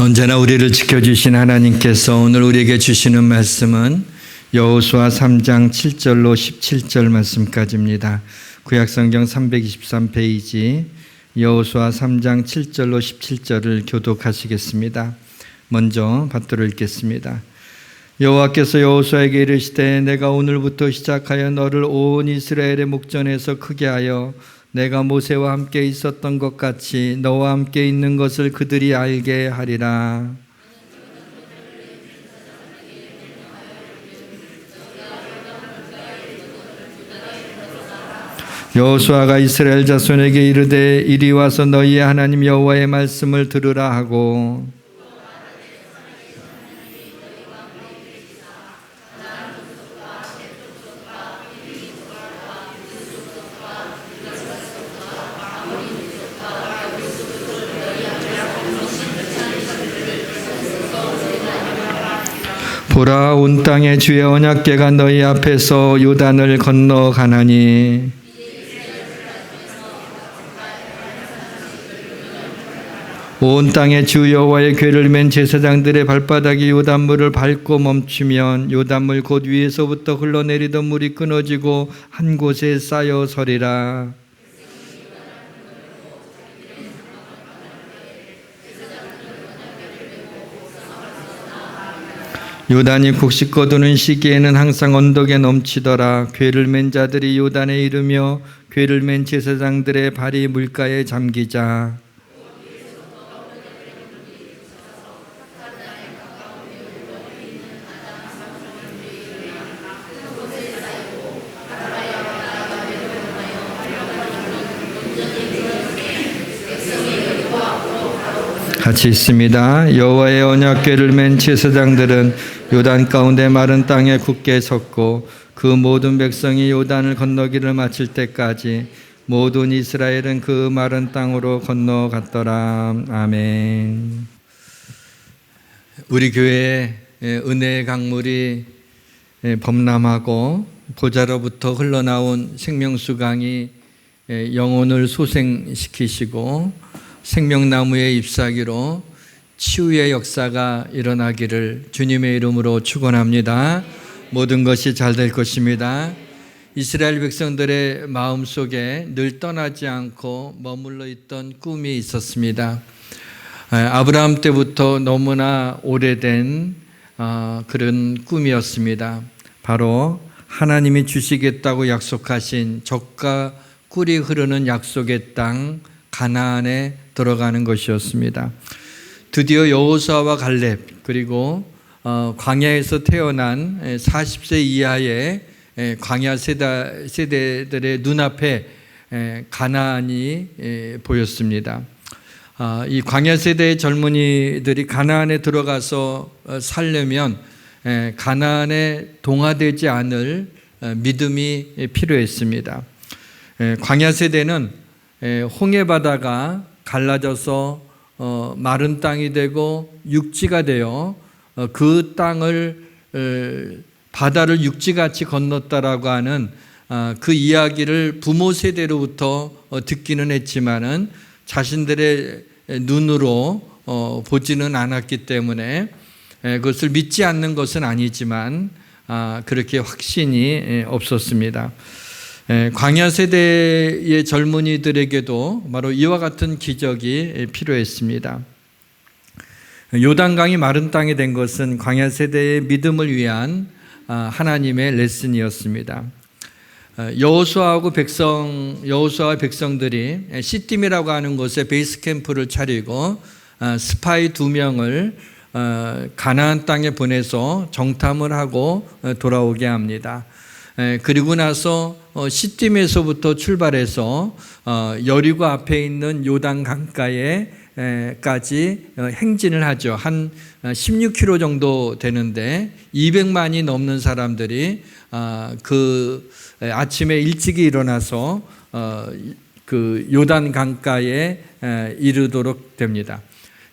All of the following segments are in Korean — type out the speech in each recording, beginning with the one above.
언제나 우리를 지켜주신 하나님께서 오늘 우리에게 주시는 말씀은 여호수아 3장 7절로 17절 말씀까지입니다. 구약성경 323페이지 여호수아 3장 7절로 17절을 교독하시겠습니다. 먼저 받들어 읽겠습니다. 여호와께서 여호수아에게 이르시되 내가 오늘부터 시작하여 너를 온 이스라엘의 목전에서 크게 하여 내가 모세와 함께 있었던 것 같이 너와 함께 있는 것을 그들이 알게 하리라. 여호수아가 이스라엘 자손에게 이르되 이리 와서 너희의 하나님 여호와의 말씀을 들으라 하고 보라 온 땅의 주의 언약궤가 너희 앞에서 요단을 건너가나니 온 땅의 주 여호와의 궤를 맨 제사장들의 발바닥이 요단물을 밟고 멈추면 요단물 곧 위에서부터 흘러내리던 물이 끊어지고 한 곳에 쌓여 서리라. 요단이 곡식 거두는 시기에는 항상 언덕에 넘치더라. 궤를 맨 자들이 요단에 이르며 궤를 맨 제사장들의 발이 물가에 잠기자. 같이 있습니다. 여호와의 언약궤를 맨 제사장들은 요단 가운데 마른 땅에 굳게 섰고 그 모든 백성이 요단을 건너기를 마칠 때까지 모든 이스라엘은 그 마른 땅으로 건너갔더라. 아멘. 우리 교회에 은혜의 강물이 범람하고 보좌로부터 흘러나온 생명수강이 영혼을 소생시키시고 생명나무의 잎사귀로 치유의 역사가 일어나기를 주님의 이름으로 축원합니다. 모든 것이 잘 될 것입니다. 이스라엘 백성들의 마음속에 늘 떠나지 않고 머물러 있던 꿈이 있었습니다. 아브라함 때부터 너무나 오래된 그런 꿈이었습니다. 바로 하나님이 주시겠다고 약속하신 젖과 꿀이 흐르는 약속의 땅 가나안에 들어가는 것이었습니다. 드디어 여호수아와 갈렙 그리고 광야에서 태어난 40세 이하의 광야 세대들의 눈앞에 가나안이 보였습니다. 이 광야 세대의 젊은이들이 가나안에 들어가서 살려면 가나안에 동화되지 않을 믿음이 필요했습니다. 광야 세대는 홍해 바다가 갈라져서 마른 땅이 되고 육지가 되어 그 땅을 바다를 육지같이 건넜다라고 하는 그 이야기를 부모 세대로부터 듣기는 했지만은 자신들의 눈으로 보지는 않았기 때문에 그것을 믿지 않는 것은 아니지만 그렇게 확신이 없었습니다. 광야 세대의 젊은이들에게도 바로 이와 같은 기적이 필요했습니다. 요단강이 마른 땅이 된 것은 광야 세대의 믿음을 위한 하나님의 레슨이었습니다. 여호수아와 백성들이 시딤이라고 하는 곳에 베이스 캠프를 차리고 스파이 2명을 가나안 땅에 보내서 정탐을 하고 돌아오게 합니다. 그리고 나서 시딤에서부터 출발해서 여리고 앞에 있는 요단 강가에까지 행진을 하죠. 한 16km 정도 되는데 200만이 넘는 사람들이 그 아침에 일찍이 일어나서 그 요단 강가에 이르도록 됩니다.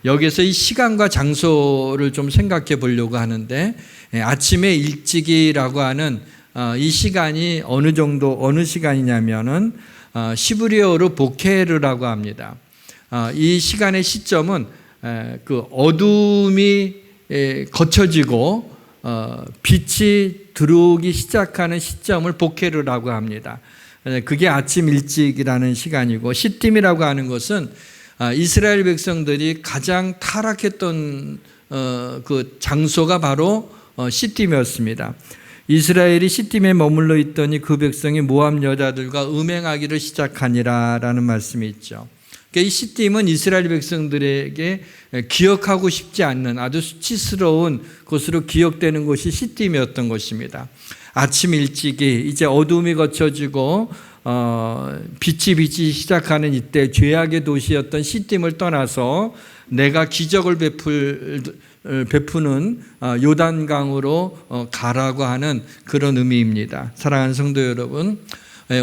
여기서 이 시간과 장소를 좀 생각해 보려고 하는데 아침에 일찍이라고 하는 이 시간이 어느 시간이냐면은 시브리어로 보케르라고 합니다. 이 시간의 시점은 그 어둠이 거쳐지고 빛이 들어오기 시작하는 시점을 복회르라고 합니다. 그게 아침 일찍이라는 시간이고, 시딤이라고 하는 것은 이스라엘 백성들이 가장 타락했던 그 장소가 바로 시딤이었습니다. 이스라엘이 시딤에 머물러 있더니 그 백성이 모압 여자들과 음행하기를 시작하니라라는 말씀이 있죠. 이 시딤은 이스라엘 백성들에게 기억하고 싶지 않는 아주 수치스러운 곳으로 기억되는 곳이 시딤이었던 것입니다. 아침 일찍이 이제 어둠이 거쳐지고 빛이 비치기 시작하는 이때 죄악의 도시였던 시딤을 떠나서 내가 기적을 베푸는 요단강으로 가라고 하는 그런 의미입니다. 사랑하는 성도 여러분,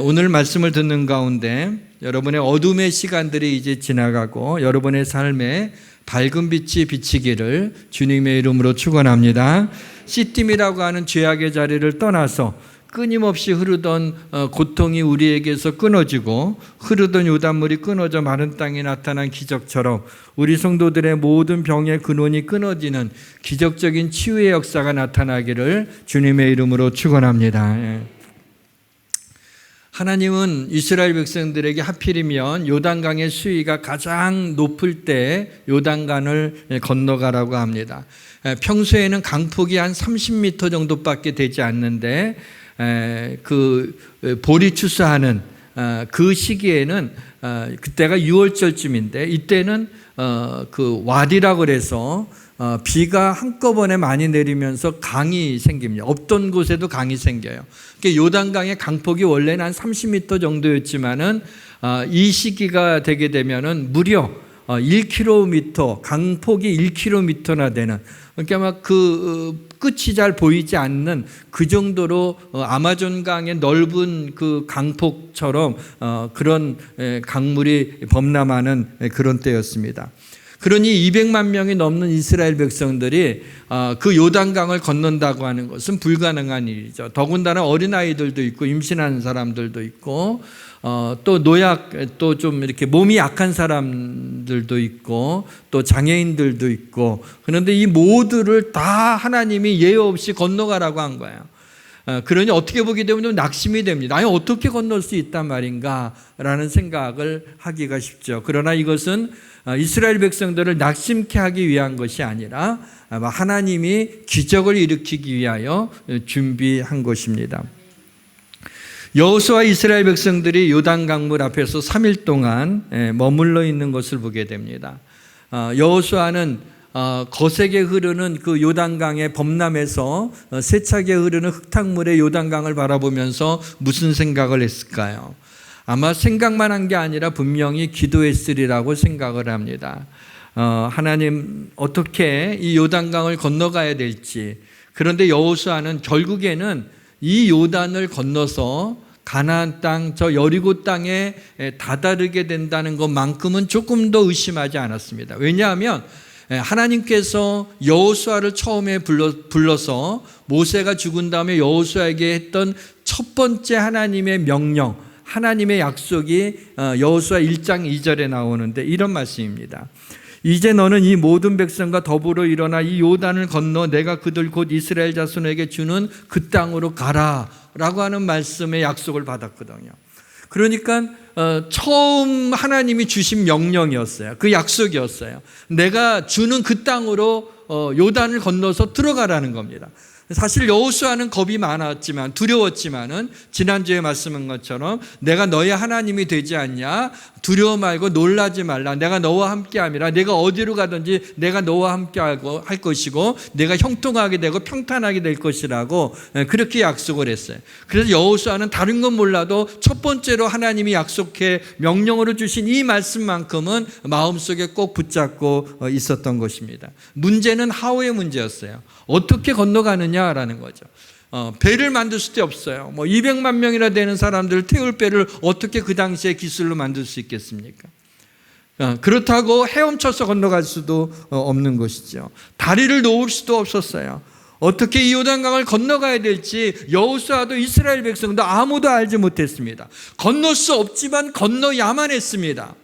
오늘 말씀을 듣는 가운데 여러분의 어둠의 시간들이 이제 지나가고 여러분의 삶에 밝은 빛이 비치기를 주님의 이름으로 축원합니다. 시딤이라고 하는 죄악의 자리를 떠나서 끊임없이 흐르던 고통이 우리에게서 끊어지고 흐르던 요단물이 끊어져 마른 땅에 나타난 기적처럼 우리 성도들의 모든 병의 근원이 끊어지는 기적적인 치유의 역사가 나타나기를 주님의 이름으로 축원합니다. 하나님은 이스라엘 백성들에게 하필이면 요단강의 수위가 가장 높을 때 요단강을 건너가라고 합니다. 평소에는 강폭이 한 30m 정도밖에 되지 않는데 그 볼이 추수하는 그 시기에는 그때가 6월절쯤인데 이때는 그 와디라고 그래서 비가 한꺼번에 많이 내리면서 강이 생깁니다. 없던 곳에도 강이 생겨요. 요단강의 강폭이 원래는 한 30m 정도였지만은 이 시기가 되게 되면은 무려 1km, 강폭이 1km나 되는, 그러니까 막 그 끝이 잘 보이지 않는 그 정도로 아마존강의 넓은 그 강폭처럼 그런 강물이 범람하는 그런 때였습니다. 그러니 200만 명이 넘는 이스라엘 백성들이 그 요단강을 건넌다고 하는 것은 불가능한 일이죠. 더군다나 어린아이들도 있고 임신한 사람들도 있고 또 노약, 또 좀 이렇게 몸이 약한 사람들도 있고 또 장애인들도 있고, 그런데 이 모두를 다 하나님이 예외 없이 건너가라고 한 거예요. 그러니 어떻게 보게 되면 좀 낙심이 됩니다. 아니, 어떻게 건널 수 있단 말인가 라는 생각을 하기가 쉽죠. 그러나 이것은 이스라엘 백성들을 낙심케 하기 위한 것이 아니라 하나님이 기적을 일으키기 위하여 준비한 것입니다. 여호수아 이스라엘 백성들이 요단 강물 앞에서 3일 동안 머물러 있는 것을 보게 됩니다. 여호수아는 거세게 흐르는 그 요단강의 범람에서 세차게 흐르는 흙탕물의 요단강을 바라보면서 무슨 생각을 했을까요? 아마 생각만 한 게 아니라 분명히 기도했으리라고 생각을 합니다. 하나님, 어떻게 이 요단강을 건너가야 될지. 그런데 여호수아는 결국에는 이 요단을 건너서 가나안 땅, 저 여리고 땅에 다다르게 된다는 것만큼은 조금 더 의심하지 않았습니다. 왜냐하면 하나님께서 여호수아를 처음에 불러서 모세가 죽은 다음에 여호수아에게 했던 첫 번째 하나님의 명령, 하나님의 약속이 여호수아 1장 2절에 나오는데 이런 말씀입니다. 이제 너는 이 모든 백성과 더불어 일어나 이 요단을 건너 내가 그들 곧 이스라엘 자손에게 주는 그 땅으로 가라 라고 하는 말씀의 약속을 받았거든요. 그러니까 처음 하나님이 주신 명령이었어요. 그 약속이었어요. 내가 주는 그 땅으로 요단을 건너서 들어가라는 겁니다. 사실 여호수아는 겁이 많았지만, 두려웠지만은 지난주에 말씀한 것처럼 내가 너의 하나님이 되지 않냐, 두려워 말고 놀라지 말라, 내가 너와 함께함이라, 내가 어디로 가든지 내가 너와 함께하고 할 것이고 내가 형통하게 되고 평탄하게 될 것이라고 그렇게 약속을 했어요. 그래서 여호수아는 다른 건 몰라도 첫 번째로 하나님이 약속해 명령으로 주신 이 말씀만큼은 마음속에 꼭 붙잡고 있었던 것입니다. 문제는 하우의 문제였어요. 어떻게 건너가느냐라는 거죠. 배를 만들 수도 없어요. 200만 명이나 되는 사람들을 태울 배를 어떻게 그 당시에 기술로 만들 수 있겠습니까? 그렇다고 헤엄쳐서 건너갈 수도 없는 것이죠. 다리를 놓을 수도 없었어요. 어떻게 이 요단강을 건너가야 될지 여호수아도 이스라엘 백성도 아무도 알지 못했습니다. 건널 수 없지만 건너야만 했습니다.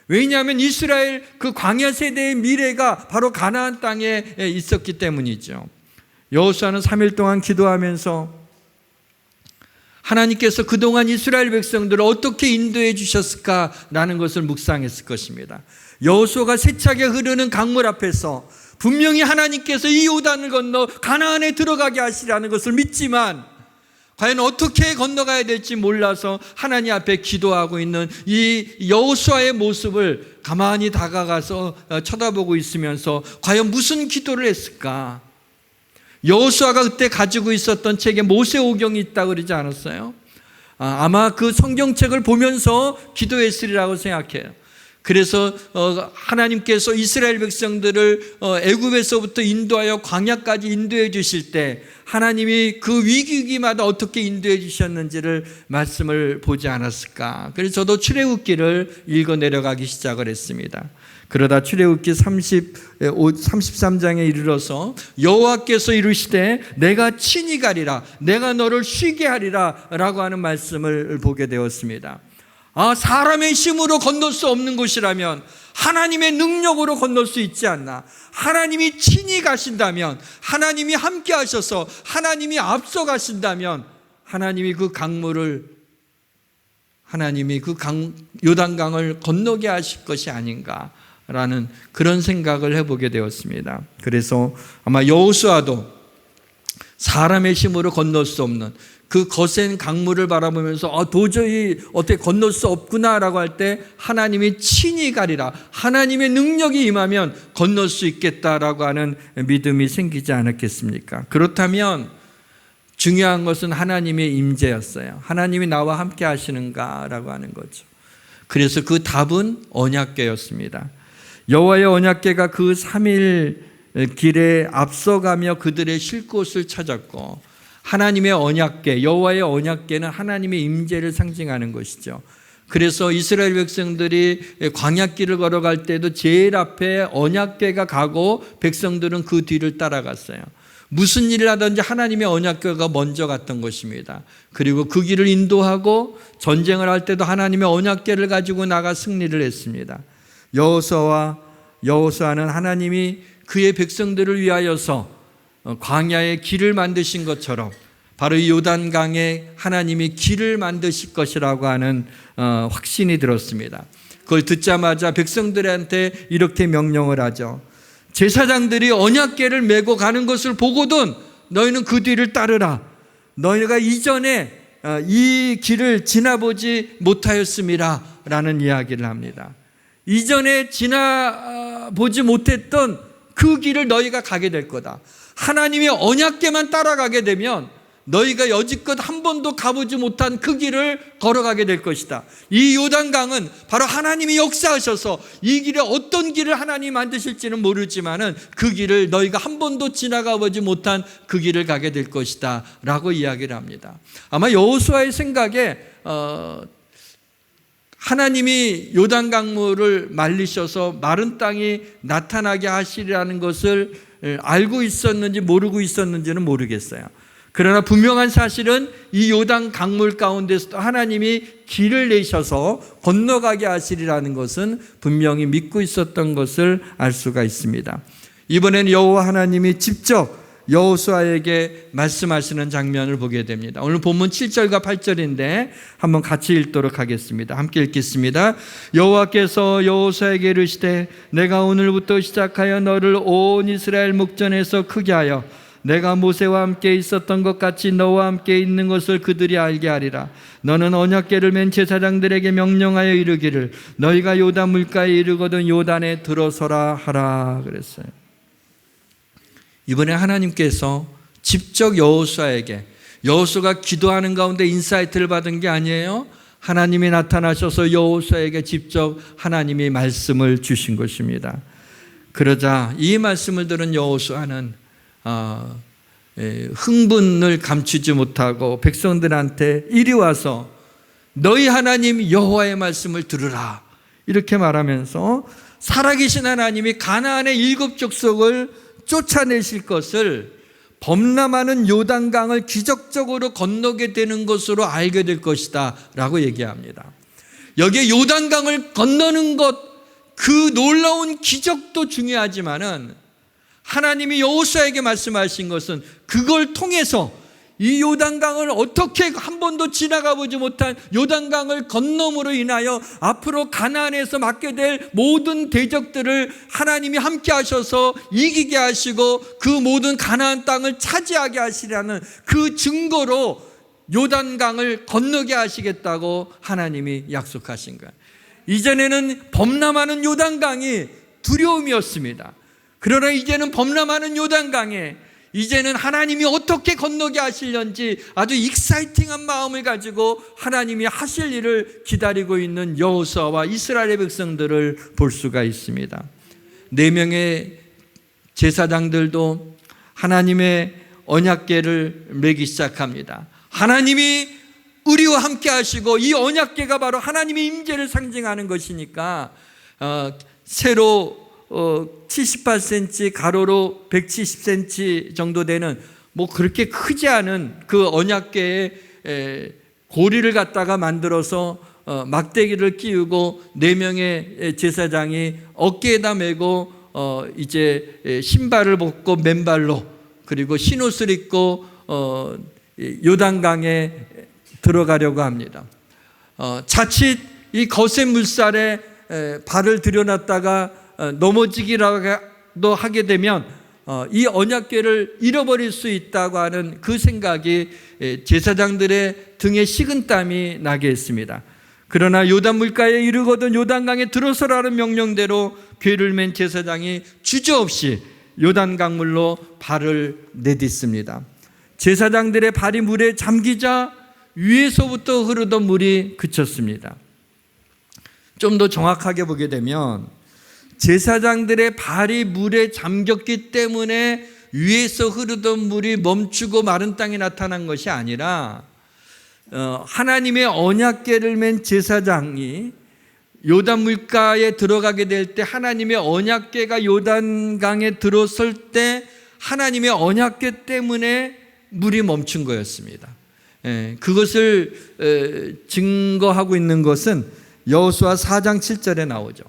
왜냐하면 이스라엘 그 광야 세대의 미래가 바로 가나안 땅에 있었기 때문이죠. 여호수아는 3일 동안 기도하면서 하나님께서 그동안 이스라엘 백성들을 어떻게 인도해 주셨을까라는 것을 묵상했을 것입니다. 여호수아가 세차게 흐르는 강물 앞에서 분명히 하나님께서 이 요단을 건너 가나안에 들어가게 하시라는 것을 믿지만 과연 어떻게 건너가야 될지 몰라서 하나님 앞에 기도하고 있는 이 여호수아의 모습을 가만히 다가가서 쳐다보고 있으면서 과연 무슨 기도를 했을까? 여호수아가 그때 가지고 있었던 책에 모세오경이 있다고 그러지 않았어요? 아마 그 성경책을 보면서 기도했으리라고 생각해요. 그래서 하나님께서 이스라엘 백성들을 애굽에서부터 인도하여 광야까지 인도해 주실 때 하나님이 그 위기마다 어떻게 인도해 주셨는지를 말씀을 보지 않았을까. 그래서 저도 출애굽기를 읽어 내려가기 시작을 했습니다. 그러다 출애굽기 33장에 이르러서 여호와께서 이르시되 내가 친히 가리라, 내가 너를 쉬게 하리라 라고 하는 말씀을 보게 되었습니다. 사람의 힘으로 건널 수 없는 곳이라면 하나님의 능력으로 건널 수 있지 않나. 하나님이 친히 가신다면, 하나님이 함께 하셔서 하나님이 앞서 가신다면 하나님이 그 요단강을 건너게 하실 것이 아닌가라는 그런 생각을 해보게 되었습니다. 그래서 아마 여호수아도 사람의 힘으로 건널 수 없는 그 거센 강물을 바라보면서 도저히 어떻게 건널 수 없구나라고 할 때 하나님이 친히 가리라, 하나님의 능력이 임하면 건널 수 있겠다라고 하는 믿음이 생기지 않았겠습니까? 그렇다면 중요한 것은 하나님의 임재였어요. 하나님이 나와 함께 하시는가라고 하는 거죠. 그래서 그 답은 언약궤였습니다. 여호와의 언약궤가 그 3일 길에 앞서가며 그들의 쉴 곳을 찾았고, 하나님의 언약궤, 여호와의 언약궤는 하나님의 임재를 상징하는 것이죠. 그래서 이스라엘 백성들이 광야길을 걸어갈 때도 제일 앞에 언약궤가 가고 백성들은 그 뒤를 따라갔어요. 무슨 일을 하든지 하나님의 언약궤가 먼저 갔던 것입니다. 그리고 그 길을 인도하고 전쟁을 할 때도 하나님의 언약궤를 가지고 나가 승리를 했습니다. 여호수아는 하나님이 그의 백성들을 위하여서 광야에 길을 만드신 것처럼 바로 이 요단강에 하나님이 길을 만드실 것이라고 하는 확신이 들었습니다. 그걸 듣자마자 백성들한테 이렇게 명령을 하죠. 제사장들이 언약궤를 메고 가는 것을 보고든 너희는 그 뒤를 따르라. 너희가 이전에 이 길을 지나보지 못하였음이라 라는 이야기를 합니다. 이전에 지나보지 못했던 그 길을 너희가 가게 될 거다. 하나님의 언약궤만 따라가게 되면 너희가 여지껏 한 번도 가보지 못한 그 길을 걸어가게 될 것이다. 이 요단강은 바로 하나님이 역사하셔서 이 길에 어떤 길을 하나님이 만드실지는 모르지만은 그 길을 너희가 한 번도 지나가 보지 못한 그 길을 가게 될 것이다 라고 이야기를 합니다. 아마 여호수아의 생각에 하나님이 요단강물을 말리셔서 마른 땅이 나타나게 하시리라는 것을 알고 있었는지 모르고 있었는지는 모르겠어요. 그러나 분명한 사실은 이 요단 강물 가운데서도 하나님이 길을 내셔서 건너가게 하시리라는 것은 분명히 믿고 있었던 것을 알 수가 있습니다. 이번에는 여호와 하나님이 직접 여호수아에게 말씀하시는 장면을 보게 됩니다. 오늘 본문 7절과 8절인데 한번 같이 읽도록 하겠습니다. 함께 읽겠습니다. 여호와께서 여호수아에게 이르시되 내가 오늘부터 시작하여 너를 온 이스라엘 목전에서 크게 하여 내가 모세와 함께 있었던 것 같이 너와 함께 있는 것을 그들이 알게 하리라. 너는 언약궤를 맨 제사장들에게 명령하여 이르기를 너희가 요단 물가에 이르거든 요단에 들어서라 하라 그랬어요. 이번에 하나님께서 직접 여호수아에게, 여호수아가 기도하는 가운데 인사이트를 받은 게 아니에요. 하나님이 나타나셔서 여호수아에게 직접 하나님이 말씀을 주신 것입니다. 그러자 이 말씀을 들은 여호수아는 흥분을 감추지 못하고 백성들한테 이리 와서 너희 하나님 여호와의 말씀을 들으라 이렇게 말하면서 살아계신 하나님이 가나안의 7 족속을 쫓아내실 것을 범람하는 요단강을 기적적으로 건너게 되는 것으로 알게 될 것이다 라고 얘기합니다. 여기에 요단강을 건너는 것, 그 놀라운 기적도 중요하지만은 하나님이 여호수아에게 말씀하신 것은 그걸 통해서 이 요단강을 어떻게 한 번도 지나가 보지 못한 요단강을 건너므로 인하여 앞으로 가나안에서 맡게 될 모든 대적들을 하나님이 함께 하셔서 이기게 하시고 그 모든 가나안 땅을 차지하게 하시라는 그 증거로 요단강을 건너게 하시겠다고 하나님이 약속하신 거예요. 이전에는 범람하는 요단강이 두려움이었습니다. 그러나 이제는 범람하는 요단강에 이제는 하나님이 어떻게 건너게 하시려는지 아주 익사이팅한 마음을 가지고 하나님이 하실 일을 기다리고 있는 여호수아와 이스라엘의 백성들을 볼 수가 있습니다. 4명의 제사장들도 하나님의 언약궤를 메기 시작합니다. 하나님이 우리와 함께 하시고 이 언약궤가 바로 하나님의 임재를 상징하는 것이니까 세로 78cm, 가로로 170cm 정도 되는 뭐 그렇게 크지 않은 그 언약궤에 고리를 갖다가 만들어서 막대기를 끼우고 4명의 제사장이 어깨에다 메고 이제 신발을 벗고 맨발로 그리고 흰옷을 입고 요단강에 들어가려고 합니다. 자칫 이 거센 물살에 발을 들여놨다가 넘어지기라도 하게 되면 이 언약궤를 잃어버릴 수 있다고 하는 그 생각이 제사장들의 등에 식은땀이 나게 했습니다. 그러나 요단 물가에 이르거든 요단강에 들어서라는 명령대로 궤를 맨 제사장이 주저없이 요단강물로 발을 내딛습니다. 제사장들의 발이 물에 잠기자 위에서부터 흐르던 물이 그쳤습니다. 좀 더 정확하게 보게 되면 제사장들의 발이 물에 잠겼기 때문에 위에서 흐르던 물이 멈추고 마른 땅에 나타난 것이 아니라 하나님의 언약궤를 맨 제사장이 요단 물가에 들어가게 될 때 하나님의 언약궤가 요단강에 들어설 때 하나님의 언약궤 때문에 물이 멈춘 거였습니다. 그것을 증거하고 있는 것은 여호수아 4장 7절에 나오죠.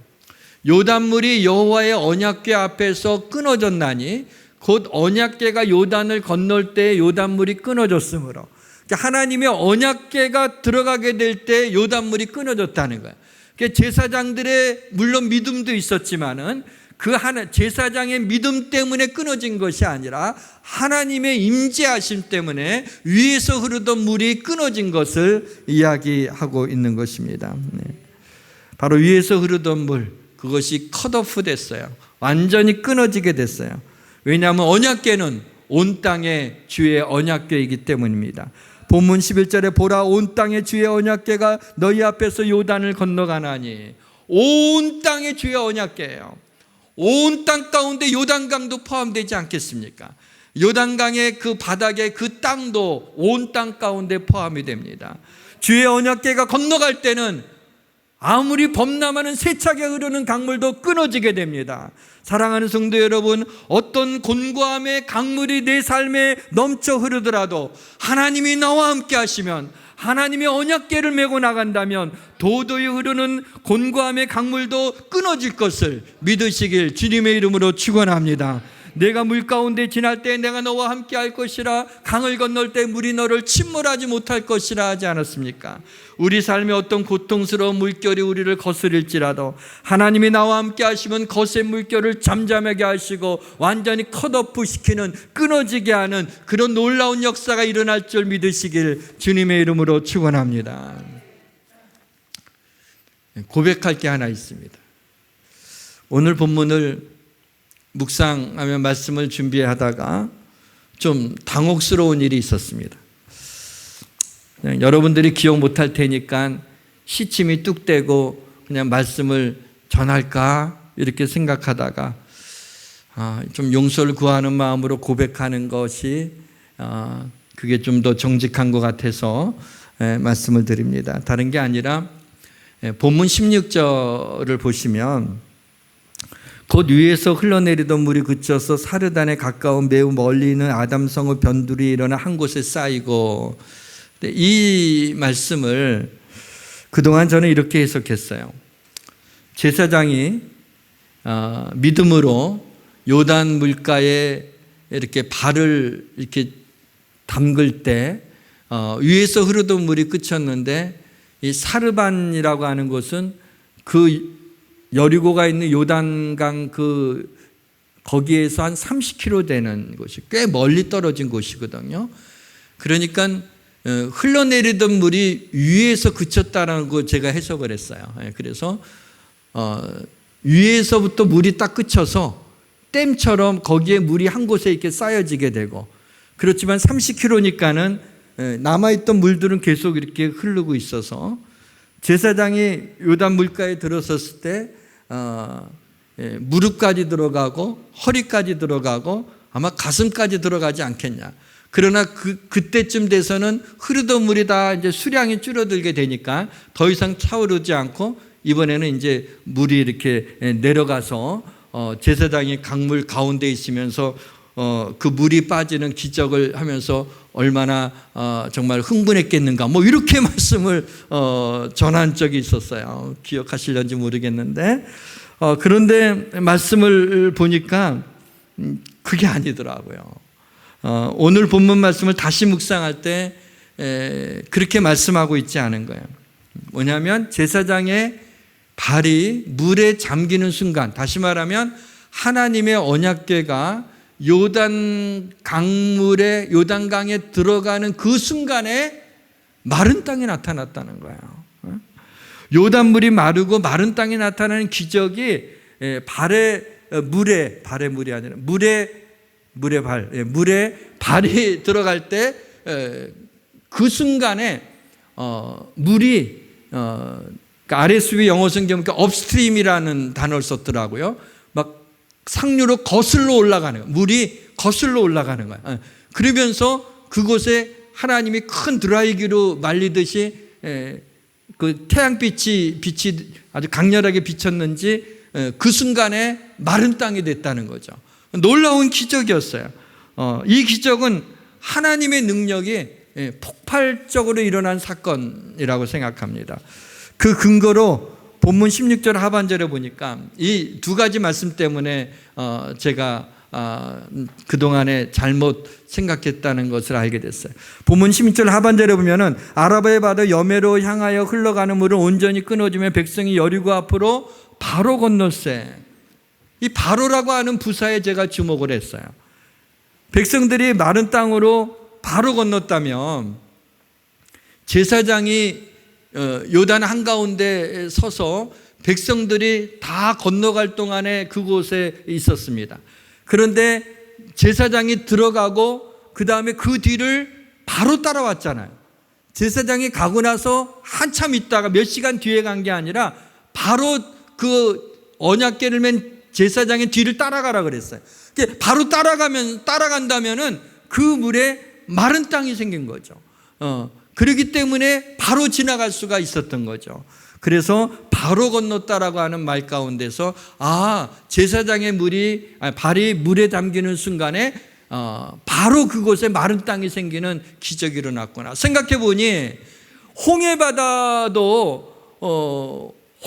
요단물이 여호와의 언약궤 앞에서 끊어졌나니 곧 언약궤가 요단을 건널 때 요단물이 끊어졌으므로, 그러니까 하나님의 언약궤가 들어가게 될 때 요단물이 끊어졌다는 거예요. 그러니까 제사장들의 물론 믿음도 있었지만은 그 제사장의 믿음 때문에 끊어진 것이 아니라 하나님의 임재하심 때문에 위에서 흐르던 물이 끊어진 것을 이야기하고 있는 것입니다. 바로 위에서 흐르던 물, 그것이 컷오프 됐어요. 완전히 끊어지게 됐어요. 왜냐하면 언약궤는 온 땅의 주의 언약궤이기 때문입니다. 본문 11절에 보라 온 땅의 주의 언약궤가 너희 앞에서 요단을 건너가나니, 온 땅의 주의 언약궤예요. 온 땅 가운데 요단강도 포함되지 않겠습니까? 요단강의 그 바닥에 그 땅도 온 땅 가운데 포함이 됩니다. 주의 언약궤가 건너갈 때는 아무리 범람하는 세차게 흐르는 강물도 끊어지게 됩니다. 사랑하는 성도 여러분, 어떤 곤고함의 강물이 내 삶에 넘쳐 흐르더라도 하나님이 나와 함께 하시면, 하나님의 언약궤를 메고 나간다면 도도히 흐르는 곤고함의 강물도 끊어질 것을 믿으시길 주님의 이름으로 축원합니다. 내가 물 가운데 지날 때 내가 너와 함께 할 것이라, 강을 건널 때 물이 너를 침몰하지 못할 것이라 하지 않았습니까? 우리 삶에 어떤 고통스러운 물결이 우리를 거스릴지라도 하나님이 나와 함께 하시면 거센 물결을 잠잠하게 하시고 완전히 컷오프 시키는, 끊어지게 하는 그런 놀라운 역사가 일어날 줄 믿으시길 주님의 이름으로 축원합니다. 고백할 게 하나 있습니다. 오늘 본문을 묵상하며 말씀을 준비하다가 좀 당혹스러운 일이 있었습니다. 그냥 여러분들이 기억 못할 테니까 시침이 뚝 떼고 그냥 말씀을 전할까 이렇게 생각하다가 좀 용서를 구하는 마음으로 고백하는 것이 그게 좀 더 정직한 것 같아서 말씀을 드립니다. 다른 게 아니라 본문 16절을 보시면 곧 위에서 흘러내리던 물이 그쳐서 사르단에 가까운 매우 멀리 있는 아담성의 변두리 일어나 한 곳에 쌓이고, 이 말씀을 그동안 저는 이렇게 해석했어요. 제사장이 믿음으로 요단 물가에 이렇게 발을 이렇게 담글 때 위에서 흐르던 물이 그쳤는데 이 사르반이라고 하는 곳은 그 여리고가 있는 요단강 거기에서 한 30km 되는 곳이 꽤 멀리 떨어진 곳이거든요. 그러니까 흘러내리던 물이 위에서 그쳤다는 거 제가 해석을 했어요. 그래서 위에서부터 물이 딱 그쳐서 댐처럼 거기에 물이 한 곳에 이렇게 쌓여지게 되고, 그렇지만 30km니까는 남아있던 물들은 계속 이렇게 흐르고 있어서 제사장이 요단 물가에 들어섰을 때 무릎까지 들어가고 허리까지 들어가고 아마 가슴까지 들어가지 않겠냐. 그러나 그때쯤 돼서는 흐르던 물이 다 이제 수량이 줄어들게 되니까 더 이상 차오르지 않고 이번에는 이제 물이 이렇게 내려가서 제사장이 강물 가운데 있으면서 그 물이 빠지는 기적을 하면서 얼마나 정말 흥분했겠는가, 뭐 이렇게 말씀을 전한 적이 있었어요. 기억하실런지 모르겠는데 그런데 말씀을 보니까 그게 아니더라고요. 오늘 본문 말씀을 다시 묵상할 때 그렇게 말씀하고 있지 않은 거예요. 뭐냐면 제사장의 발이 물에 잠기는 순간, 다시 말하면 하나님의 언약궤가 요단강에 들어가는 그 순간에 마른 땅이 나타났다는 거예요. 요단물이 마르고 마른 땅이 나타나는 기적이 물에 발이 들어갈 때 그 순간에 물이 RSV 영어 성경 보니까 업스트림이라는 단어를 썼더라고요. 막 상류로 거슬러 올라가는 거예요. 물이 거슬러 올라가는 거예요. 그러면서 그곳에 하나님이 큰 드라이기로 말리듯이 그 태양빛이 아주 강렬하게 비쳤는지 그 순간에 마른 땅이 됐다는 거죠. 놀라운 기적이었어요. 이 기적은 하나님의 능력이 폭발적으로 일어난 사건이라고 생각합니다. 그 근거로 본문 16절 하반절에 보니까 이 두 가지 말씀 때문에 제가 그동안에 잘못 생각했다는 것을 알게 됐어요. 본문 16절 하반절에 보면은 아라바의 바다 여매로 향하여 흘러가는 물은 온전히 끊어지며 백성이 여리고 앞으로 바로 건넜세. 이 바로라고 하는 부사에 제가 주목을 했어요. 백성들이 마른 땅으로 바로 건넜다면 제사장이 요단 한가운데 서서 백성들이 다 건너갈 동안에 그곳에 있었습니다. 그런데 제사장이 들어가고 그 다음에 그 뒤를 바로 따라왔잖아요. 제사장이 가고 나서 한참 있다가 몇 시간 뒤에 간 게 아니라 바로 그 언약궤를 맨 제사장의 뒤를 따라가라 그랬어요. 바로 따라간다면은 그 물에 마른 땅이 생긴 거죠. 그렇기 때문에 바로 지나갈 수가 있었던 거죠. 그래서 바로 건넜다라고 하는 말 가운데서 제사장의 발이 물에 담기는 순간에 바로 그곳에 마른 땅이 생기는 기적이 일어났구나. 생각해 보니 홍해바다도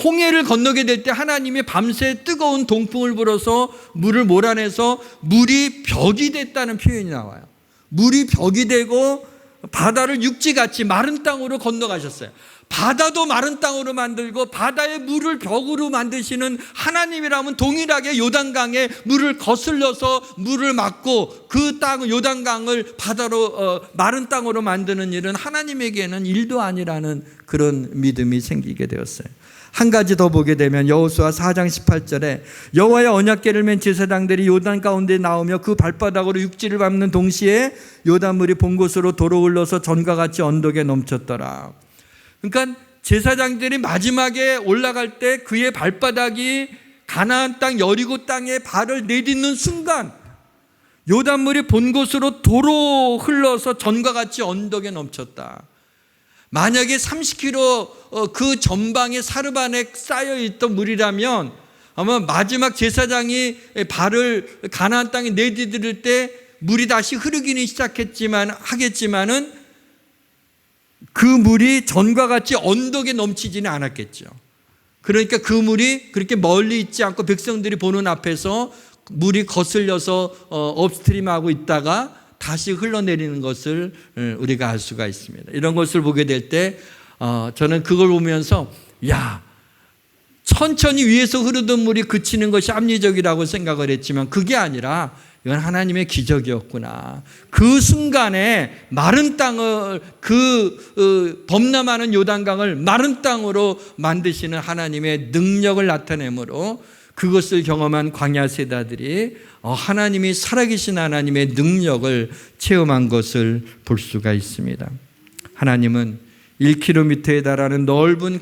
홍해를 건너게 될 때 하나님이 밤새 뜨거운 동풍을 불어서 물을 몰아내서 물이 벽이 됐다는 표현이 나와요. 물이 벽이 되고 바다를 육지같이 마른 땅으로 건너가셨어요. 바다도 마른 땅으로 만들고 바다의 물을 벽으로 만드시는 하나님이라면 동일하게 요단강에 물을 거슬려서 물을 막고 그 땅 요단강을 바다로 마른 땅으로 만드는 일은 하나님에게는 일도 아니라는 그런 믿음이 생기게 되었어요. 한 가지 더 보게 되면 여호수아 4장 18절에 여호와의 언약궤를 맨 제사장들이 요단 가운데 나오며 그 발바닥으로 육지를 밟는 동시에 요단물이 본 곳으로 도로 흘러서 전과 같이 언덕에 넘쳤더라. 그러니까 제사장들이 마지막에 올라갈 때 그의 발바닥이 가나안 땅 여리고 땅에 발을 내딛는 순간 요단물이 본 곳으로 도로 흘러서 전과 같이 언덕에 넘쳤다. 만약에 30km 그 전방에 사르반에 쌓여있던 물이라면 아마 마지막 제사장이 발을 가나안 땅에 내디딜 때 물이 다시 흐르기는 하겠지만은 그 물이 전과 같이 언덕에 넘치지는 않았겠죠. 그러니까 그 물이 그렇게 멀리 있지 않고 백성들이 보는 앞에서 물이 거슬려서 업스트림하고 있다가 다시 흘러내리는 것을 우리가 알 수가 있습니다. 이런 것을 보게 될 때 저는 그걸 보면서 천천히 위에서 흐르던 물이 그치는 것이 합리적이라고 생각을 했지만 그게 아니라 이건 하나님의 기적이었구나. 그 순간에 마른 땅을 범람하는 요단강을 마른 땅으로 만드시는 하나님의 능력을 나타내므로 그것을 경험한 광야 세대들이 하나님이 살아계신 하나님의 능력을 체험한 것을 볼 수가 있습니다. 하나님은 1km에 달하는 넓은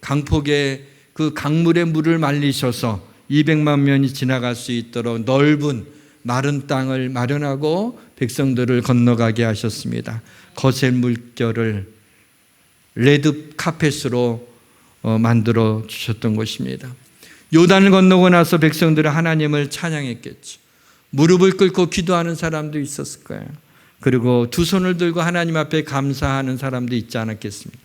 강폭에 그 강물의 물을 말리셔서 200만 명이 지나갈 수 있도록 넓은 마른 땅을 마련하고 백성들을 건너가게 하셨습니다. 거센 물결을 레드 카펫으로 만들어 주셨던 것입니다. 요단을 건너고 나서 백성들은 하나님을 찬양했겠죠. 무릎을 꿇고 기도하는 사람도 있었을 거예요. 그리고 두 손을 들고 하나님 앞에 감사하는 사람도 있지 않았겠습니까?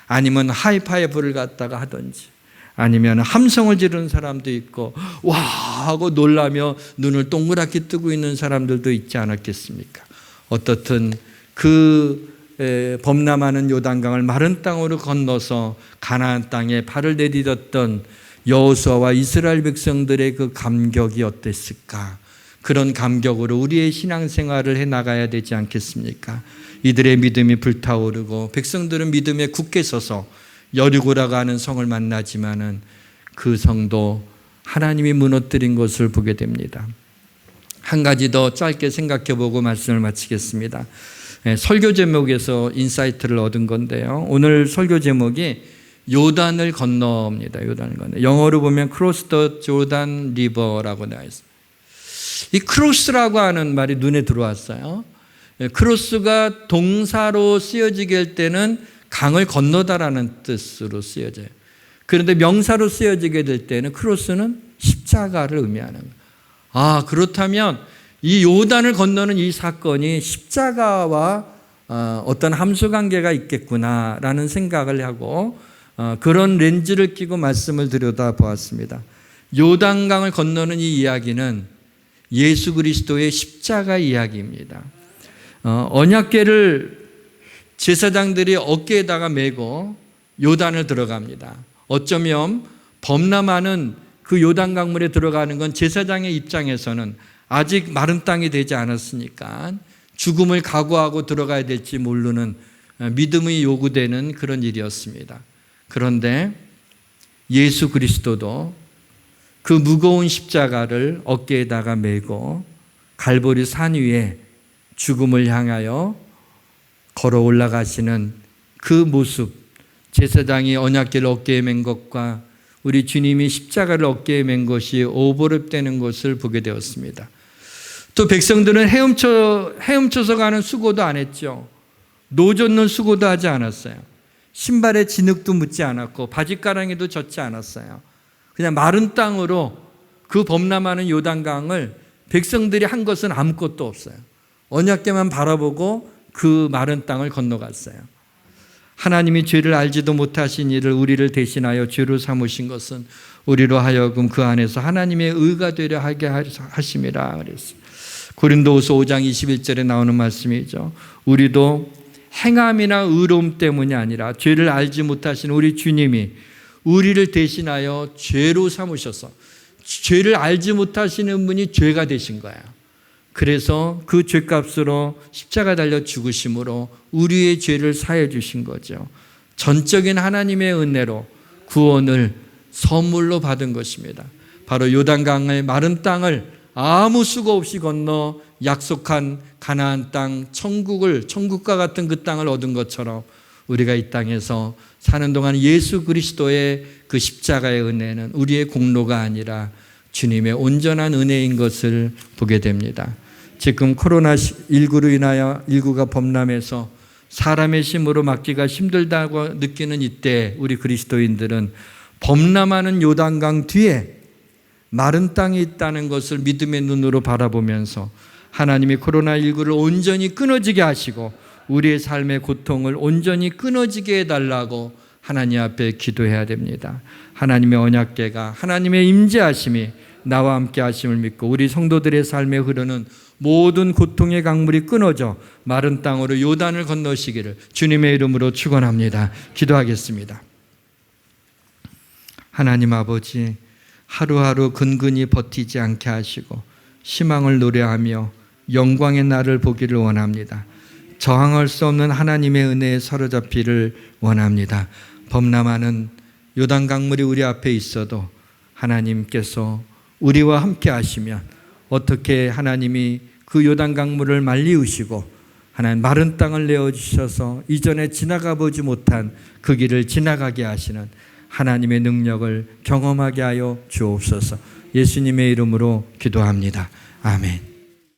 아니면 하이파이브를 갖다가 하든지, 아니면 함성을 지르는 사람도 있고 와 하고 놀라며 눈을 동그랗게 뜨고 있는 사람들도 있지 않았겠습니까? 어떻든 범람하는 요단강을 마른 땅으로 건너서 가나안 땅에 발을 내디뎠던 여호수아와 이스라엘 백성들의 그 감격이 어땠을까? 그런 감격으로 우리의 신앙생활을 해나가야 되지 않겠습니까? 이들의 믿음이 불타오르고 백성들은 믿음에 굳게 서서 여리고라고 하는 성을 만나지만은 그 성도 하나님이 무너뜨린 것을 보게 됩니다. 한 가지 더 짧게 생각해보고 말씀을 마치겠습니다. 설교 제목에서 인사이트를 얻은 건데요. 오늘 설교 제목이 요단을 건너입니다. 요단을 건너. 영어로 보면 크로스 더 조단 리버라고 나와 있습니다. 이 크로스라고 하는 말이 눈에 들어왔어요. 크로스가 동사로 쓰여지게 할 때는 강을 건너다라는 뜻으로 쓰여져요. 그런데 명사로 쓰여지게 될 때는 크로스는 십자가를 의미하는 거예요. 그렇다면 이 요단을 건너는 이 사건이 십자가와 어떤 함수관계가 있겠구나라는 생각을 하고 그런 렌즈를 끼고 말씀을 들여다보았습니다. 요단강을 건너는 이 이야기는 예수 그리스도의 십자가 이야기입니다. 언약궤를 제사장들이 어깨에다가 메고 요단을 들어갑니다. 어쩌면 범람하는 그 요단 강물에 들어가는 건 제사장의 입장에서는 아직 마른 땅이 되지 않았으니까 죽음을 각오하고 들어가야 될지 모르는 믿음이 요구되는 그런 일이었습니다. 그런데 예수 그리스도도 그 무거운 십자가를 어깨에다가 메고 갈보리 산 위에 죽음을 향하여 걸어 올라가시는 그 모습, 제사장이 언약궤를 어깨에 맨 것과 우리 주님이 십자가를 어깨에 맨 것이 오버랩되는 것을 보게 되었습니다. 또 백성들은 헤엄쳐서 가는 수고도 안 했죠. 노젓는 수고도 하지 않았어요. 신발에 진흙도 묻지 않았고 바짓가랑이도 젖지 않았어요. 그냥 마른 땅으로 그 범람하는 요단강을 백성들이 한 것은 아무것도 없어요. 언약궤만 바라보고 그 마른 땅을 건너갔어요. 하나님이 죄를 알지도 못하신 이를 우리를 대신하여 죄로 삼으신 것은 우리로 하여금 그 안에서 하나님의 의가 되려 하게 하심이라 그랬어요. 고린도후서 5장 21절에 나오는 말씀이죠. 우리도 행함이나 의로움 때문이 아니라 죄를 알지 못하신 우리 주님이 우리를 대신하여 죄로 삼으셔서 죄를 알지 못하시는 분이 죄가 되신 거예요. 그래서 그 죄값으로 십자가 달려 죽으심으로 우리의 죄를 사해 주신 거죠. 전적인 하나님의 은혜로 구원을 선물로 받은 것입니다. 바로 요단강의 마른 땅을 아무 수고 없이 건너 약속한 가나안 땅, 천국과 같은 그 땅을 얻은 것처럼 우리가 이 땅에서 사는 동안 예수 그리스도의 그 십자가의 은혜는 우리의 공로가 아니라 주님의 온전한 은혜인 것을 보게 됩니다. 지금 코로나19로 인하여 인구가 범람해서 사람의 힘으로 막기가 힘들다고 느끼는 이때 우리 그리스도인들은 범람하는 요단강 뒤에 마른 땅이 있다는 것을 믿음의 눈으로 바라보면서 하나님이 코로나19를 온전히 끊어지게 하시고 우리의 삶의 고통을 온전히 끊어지게 해달라고 하나님 앞에 기도해야 됩니다. 하나님의 언약궤가 하나님의 임재하심이 나와 함께 하심을 믿고 우리 성도들의 삶에 흐르는 모든 고통의 강물이 끊어져 마른 땅으로 요단을 건너시기를 주님의 이름으로 축원합니다. 기도하겠습니다. 하나님 아버지, 하루하루 근근히 버티지 않게 하시고 희망을 노래하며 영광의 날을 보기를 원합니다. 저항할 수 없는 하나님의 은혜에 사로잡기를 원합니다. 범람하는 요단 강물이 우리 앞에 있어도 하나님께서 우리와 함께 하시면 어떻게 하나님이 그 요단 강물을 말리우시고 하나님 마른 땅을 내어주셔서 이전에 지나가 보지 못한 그 길을 지나가게 하시는 하나님의 능력을 경험하게 하여 주옵소서. 예수님의 이름으로 기도합니다. 아멘.